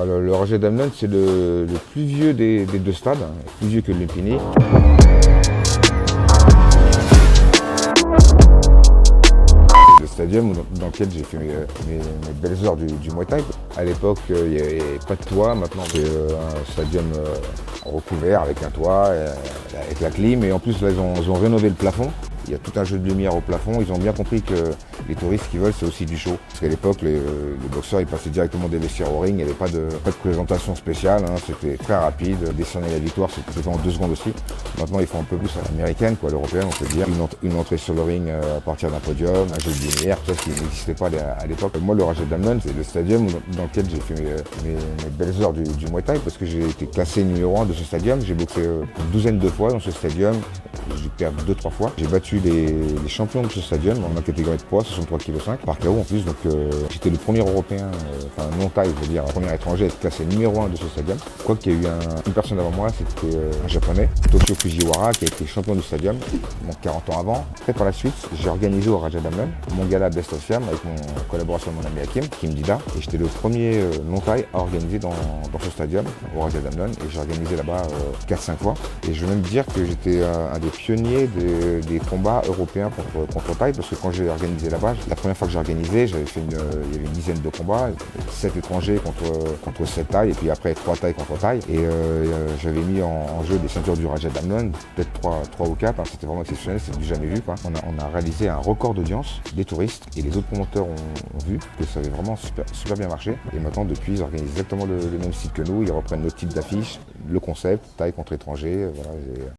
Enfin, le Rajah Damnern, c'est le plus vieux des deux stades, hein, plus vieux que le Lumpini. Le stadium dans lequel j'ai fait mes belles heures du Muay Thai. À l'époque, il n'y avait pas de toit. Maintenant, c'est un stadium recouvert avec un toit, avec la clim. Et en plus, là, ils ont rénové le plafond. Il y a tout un jeu de lumière au plafond. Ils ont bien compris que les touristes qui veulent, c'est aussi du show. Parce qu'à l'époque, les boxeurs, ils passaient directement des vestiaires au ring. Il n'y avait pas de présentation spéciale. Hein. C'était très rapide. Décerner la victoire, c'était en 2 secondes aussi. Maintenant, ils font un peu plus à l'américaine, quoi, l'européenne, on peut dire. Une entrée sur le ring à partir d'un podium, un jeu de lumière, tout ça, ce qui n'existait pas à l'époque. Moi, le Rajah Damnern, c'est le stadium dans lequel j'ai fait mes belles heures du Muay Thai, parce que j'ai été classé numéro 1 de ce stadium. J'ai boxé une douzaine de fois dans ce stadium. J'ai perdu 2-3 fois. J'ai battu les champions de ce stadium dans ma catégorie de poids, 63,5 kg, par KO en plus. Donc j'étais le premier européen, enfin non taille, je veux dire, le premier étranger à être classé numéro 1 de ce stadium. Quoi qu'il y a eu une personne avant moi, c'était un japonais, Toshio Fujiwara, qui a été champion du stadium, donc 40 ans avant. Après, par la suite, j'ai organisé au Rajah Damnern mon gala Best of Siam avec mon collaboration avec mon ami Hakim, Kim Dida. Et j'étais le premier non taille à organiser dans ce stadium, au Rajah Damnern. Et j'ai organisé là-bas 4-5 fois. Et je veux même dire que j'étais un des pionniers des combats européens contre taille, parce que quand j'ai organisé là-bas, la première fois que j'ai organisé, j'avais fait il y avait une dizaine de combats, 7 étrangers contre 7 tailles, et puis après 3 tailles contre taille. Et j'avais mis en jeu des ceintures du Rajah Damnern, peut-être 3 ou 4, hein, c'était vraiment exceptionnel, c'est du jamais vu, quoi. On a réalisé un record d'audience des touristes, et les autres promoteurs ont vu que ça avait vraiment super bien marché. Et maintenant, depuis, ils organisent exactement le même style que nous, ils reprennent notre type d'affiche, le concept, taille contre étranger, voilà.